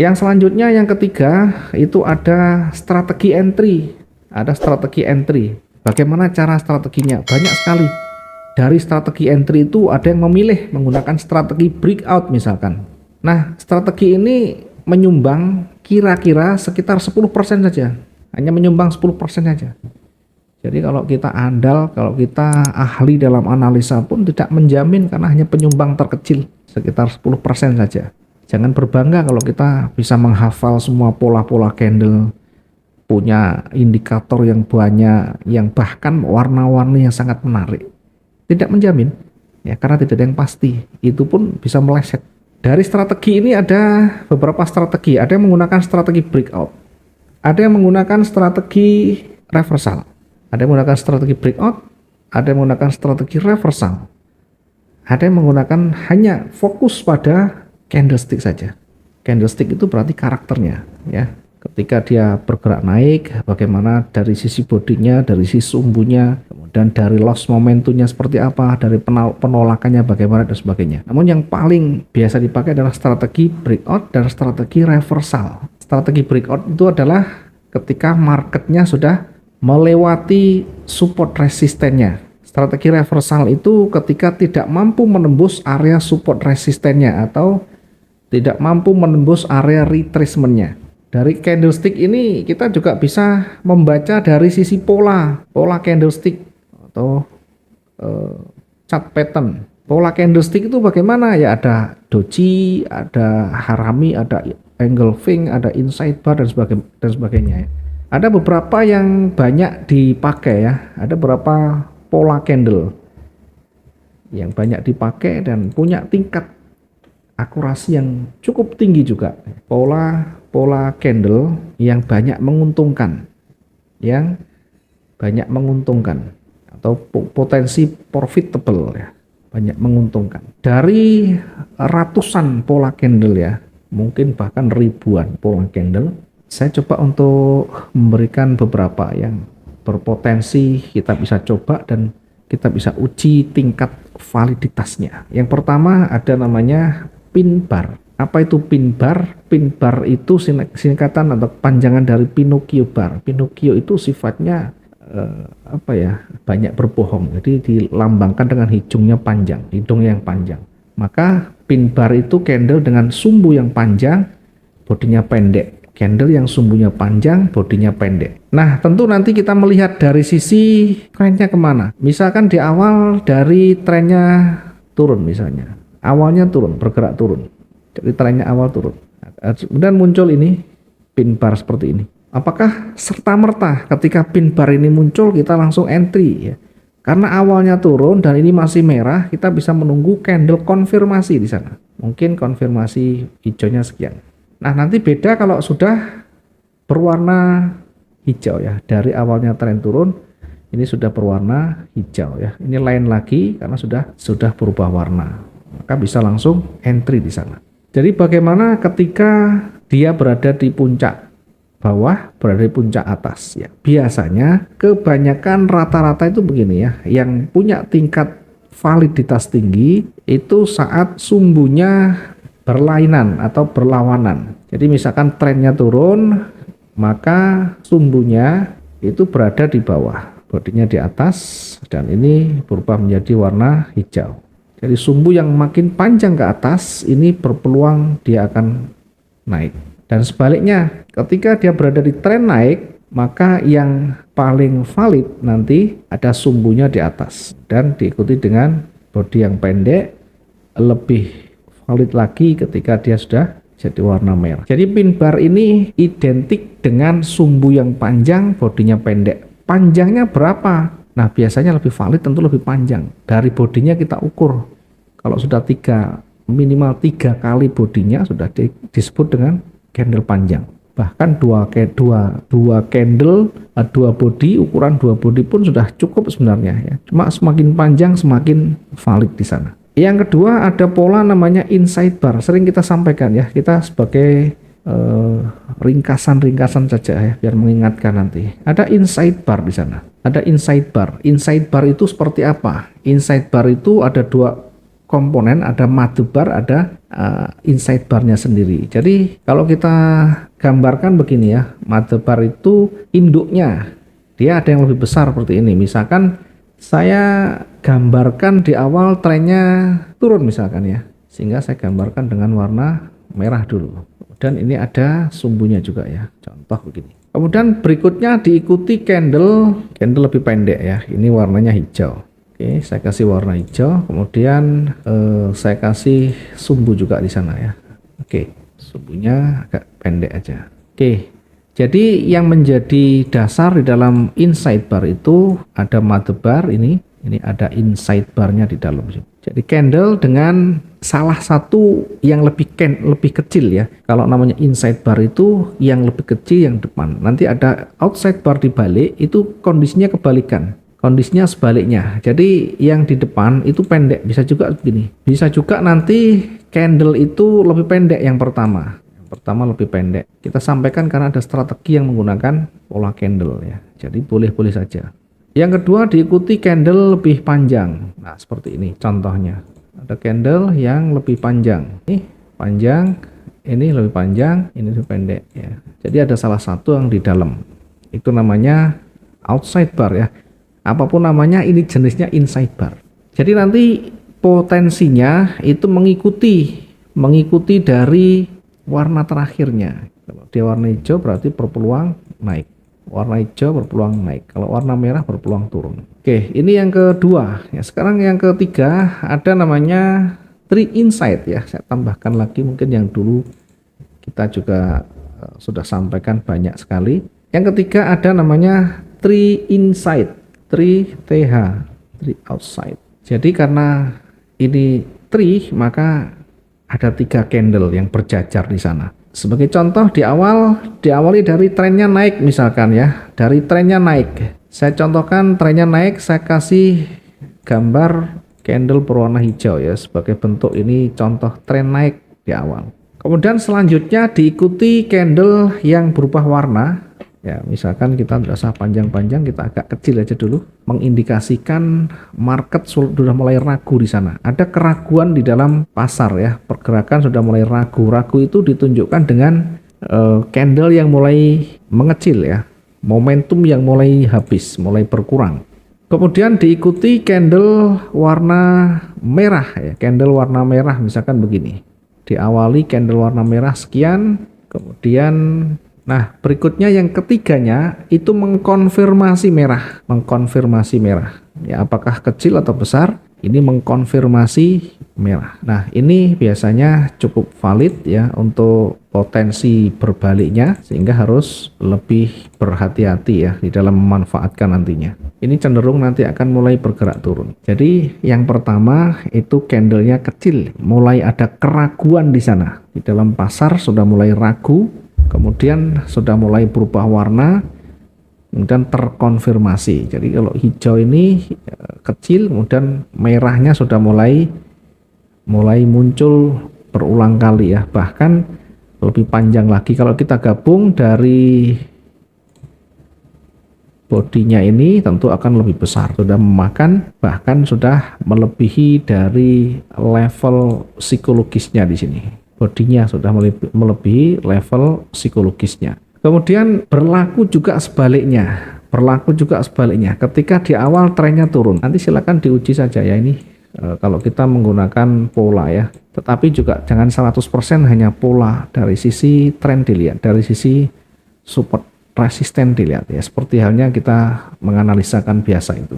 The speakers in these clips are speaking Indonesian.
Yang selanjutnya yang ketiga itu ada strategi entry. Ada strategi entry. Bagaimana cara strateginya? Banyak sekali. Dari strategi entry itu ada yang memilih menggunakan strategi breakout misalkan. Nah, strategi ini menyumbang kira-kira sekitar 10% saja. Hanya menyumbang 10% saja. Jadi kalau kita andal, kalau kita ahli dalam analisa pun tidak menjamin karena hanya penyumbang terkecil sekitar 10% saja. Jangan berbangga kalau kita bisa menghafal semua pola-pola candle, punya indikator yang banyak, yang bahkan warna-warni yang sangat menarik. Tidak menjamin, ya karena tidak ada yang pasti. Itu pun bisa meleset. Dari strategi ini ada beberapa strategi. Ada yang menggunakan strategi breakout, ada yang menggunakan strategi reversal, ada yang menggunakan strategi breakout, ada yang menggunakan strategi reversal, ada yang menggunakan hanya fokus pada candlestick saja. Candlestick itu berarti karakternya, ya. Ketika dia bergerak naik, bagaimana dari sisi bodinya, dari sisi sumbunya, kemudian dari loss momentumnya seperti apa, dari penolakannya bagaimana dan sebagainya. Namun yang paling biasa dipakai adalah strategi breakout dan strategi reversal. Strategi breakout itu adalah ketika marketnya sudah melewati support resistennya. Strategi reversal itu ketika tidak mampu menembus area support resistennya atau tidak mampu menembus area retracementnya. Dari candlestick ini kita juga bisa membaca dari sisi pola candlestick atau chart pattern. Pola candlestick itu bagaimana? Ya ada doji, ada harami, ada engulfing, ada inside bar dan sebagainya. Ada beberapa yang banyak dipakai ya. Ada beberapa pola candle yang banyak dipakai dan punya tingkat akurasi yang cukup tinggi juga. Pola candle yang banyak menguntungkan, atau potensi profitable ya, banyak menguntungkan. Dari ratusan pola candle ya, mungkin bahkan ribuan pola candle, saya coba untuk memberikan beberapa yang berpotensi kita bisa coba dan kita bisa uji tingkat validitasnya. Yang pertama ada namanya pin bar. Apa itu pin bar? Pin bar itu singkatan atau panjangan dari Pinocchio bar. Pinocchio itu sifatnya banyak berbohong. Jadi dilambangkan dengan hidung yang panjang. Maka pin bar itu candle dengan sumbu yang panjang, bodinya pendek. Candle yang sumbunya panjang, bodinya pendek. Nah, tentu nanti kita melihat dari sisi trennya kemana. Misalkan di awal dari trennya turun misalnya. Awalnya turun, bergerak turun. Jadi trennya awal turun. Kemudian muncul ini pin bar seperti ini. Apakah serta-merta ketika pin bar ini muncul kita langsung entry ya? Karena awalnya turun dan ini masih merah, kita bisa menunggu candle konfirmasi di sana. Mungkin konfirmasi hijaunya sekian. Nah, nanti beda kalau sudah berwarna hijau ya. Dari awalnya tren turun, ini sudah berwarna hijau ya. Ini lain lagi karena sudah berubah warna. Maka bisa langsung entry di sana. Jadi bagaimana ketika dia berada di puncak bawah, berada di puncak atas ya. Biasanya kebanyakan rata-rata itu begini ya, yang punya tingkat validitas tinggi itu saat sumbunya berlainan atau berlawanan. Jadi misalkan trennya turun, maka sumbunya itu berada di bawah, bodinya di atas, dan ini berubah menjadi warna hijau. Jadi sumbu yang makin panjang ke atas ini berpeluang dia akan naik. Dan sebaliknya, ketika dia berada di tren naik, maka yang paling valid nanti ada sumbunya di atas dan diikuti dengan bodi yang pendek, lebih valid lagi ketika dia sudah jadi warna merah. Jadi pin bar ini identik dengan sumbu yang panjang, bodinya pendek. Panjangnya berapa? Nah, biasanya lebih valid tentu lebih panjang. Dari bodinya kita ukur. Kalau sudah minimal 3 kali bodinya sudah disebut dengan candle panjang. Bahkan dua candle, dua body, ukuran dua body pun sudah cukup sebenarnya ya. Cuma semakin panjang semakin valid di sana. Yang kedua ada pola namanya inside bar. Sering kita sampaikan ya. Kita sebagai ringkasan saja ya, biar mengingatkan nanti. Ada inside bar di sana. Ada inside bar. Inside bar itu seperti apa? Inside bar itu ada dua komponen, ada mother bar, ada inside barnya sendiri. Jadi kalau kita gambarkan begini ya, mother bar itu induknya dia ada yang lebih besar seperti ini. Misalkan saya gambarkan di awal trennya turun misalkan ya, sehingga saya gambarkan dengan warna merah dulu. Dan ini ada sumbunya juga ya, contoh begini. Kemudian berikutnya diikuti candle lebih pendek ya, ini warnanya hijau. Oke, saya kasih warna hijau, kemudian saya kasih sumbu juga di sana ya. Oke, sumbunya agak pendek aja. Oke, jadi yang menjadi dasar di dalam inside bar itu ada mother bar ini ada inside barnya di dalam. Jadi candle dengan salah satu yang lebih kecil ya. Kalau namanya inside bar itu yang lebih kecil yang depan. Nanti ada outside bar di balik, itu kondisinya kebalikan. Kondisinya sebaliknya. Jadi yang di depan itu pendek, bisa juga begini. Bisa juga nanti candle itu lebih pendek yang pertama. Yang pertama lebih pendek. Kita sampaikan karena ada strategi yang menggunakan pola candle ya. Jadi boleh-boleh saja. Yang kedua diikuti candle lebih panjang. Nah, seperti ini contohnya. Ada candle yang lebih panjang. Ini panjang, ini lebih panjang, ini lebih pendek ya. Jadi ada salah satu yang di dalam. Itu namanya outside bar ya. Apapun namanya, ini jenisnya inside bar. Jadi nanti potensinya itu mengikuti dari warna terakhirnya. Kalau dia warna hijau berarti berpeluang naik. Warna hijau berpeluang naik. Kalau warna merah berpeluang turun. Oke, ini yang kedua. Ya, sekarang yang ketiga ada namanya tree inside ya. Saya tambahkan lagi mungkin yang dulu kita juga sudah sampaikan banyak sekali. Yang ketiga ada namanya tree inside. Tree TH, tree outside. Jadi karena ini tree, maka ada 3 candle yang berjajar di sana. Sebagai contoh diawali dari trennya naik misalkan ya, dari trennya naik. Saya contohkan trennya naik, saya kasih gambar candle berwarna hijau ya, sebagai bentuk ini contoh tren naik di awal. Kemudian selanjutnya diikuti candle yang berubah warna. Ya, misalkan kita tidak usah panjang-panjang, kita agak kecil aja dulu, mengindikasikan market sudah mulai ragu di sana. Ada keraguan di dalam pasar ya, pergerakan sudah mulai ragu. Ragu itu ditunjukkan dengan candle yang mulai mengecil ya, momentum yang mulai habis, mulai berkurang. Kemudian diikuti candle warna merah ya, candle warna merah misalkan begini. Diawali candle warna merah sekian, kemudian nah, berikutnya yang ketiganya itu mengkonfirmasi merah. Ya, apakah kecil atau besar? Ini mengkonfirmasi merah. Nah, ini biasanya cukup valid ya untuk potensi berbaliknya, sehingga harus lebih berhati-hati ya di dalam memanfaatkan nantinya. Ini cenderung nanti akan mulai bergerak turun. Jadi, yang pertama itu candlenya kecil, mulai ada keraguan di sana. Di dalam pasar sudah mulai ragu. Kemudian sudah mulai berubah warna, kemudian terkonfirmasi. Jadi kalau hijau ini kecil, kemudian merahnya sudah mulai muncul berulang kali ya, bahkan lebih panjang lagi. Kalau kita gabung dari bodinya ini tentu akan lebih besar, sudah memakan, bahkan sudah melebihi dari level psikologisnya di sini. Bodinya sudah melebihi level psikologisnya. Kemudian berlaku juga sebaliknya. Ketika di awal trennya turun, nanti silakan diuji saja ya ini. Kalau kita menggunakan pola ya, tetapi juga jangan 100% hanya pola. Dari sisi tren dilihat, dari sisi support resisten dilihat ya. Seperti halnya kita menganalisakan biasa itu.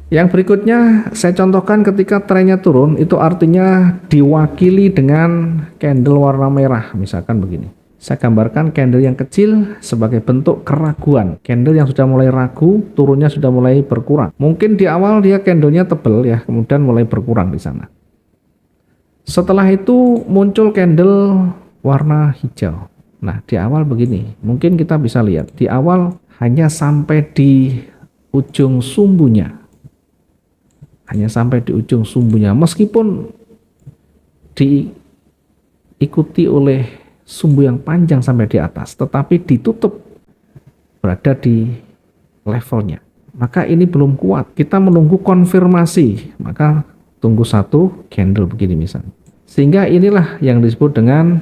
Yang berikutnya saya contohkan ketika trennya turun, itu artinya diwakili dengan candle warna merah, misalkan begini. Saya gambarkan candle yang kecil sebagai bentuk keraguan. Candle yang sudah mulai ragu, turunnya sudah mulai berkurang. Mungkin di awal dia candlenya tebal ya, kemudian mulai berkurang di sana. Setelah itu muncul candle warna hijau. Nah, di awal begini, mungkin kita bisa lihat di awal hanya sampai di ujung sumbunya. Meskipun diikuti oleh sumbu yang panjang sampai di atas, tetapi ditutup berada di levelnya. Maka ini belum kuat. Kita menunggu konfirmasi. Maka tunggu satu candle begini misalnya. Sehingga inilah yang disebut dengan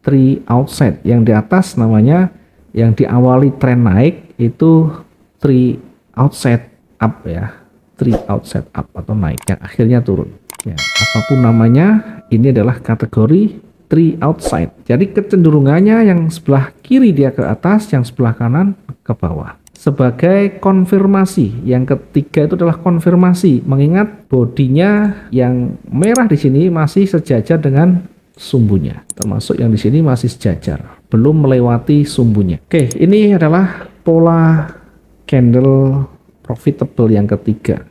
tree outside. Yang di atas namanya, yang diawali tren naik itu tree outside up ya. Tree outside up atau naik, yang akhirnya turun. Ya, apapun namanya, ini adalah kategori tree outside. Jadi kecenderungannya yang sebelah kiri dia ke atas, yang sebelah kanan ke bawah. Sebagai konfirmasi, yang ketiga itu adalah konfirmasi, mengingat bodinya yang merah di sini masih sejajar dengan sumbunya, termasuk yang di sini masih sejajar, belum melewati sumbunya. Oke, ini adalah pola candle profitable yang ketiga.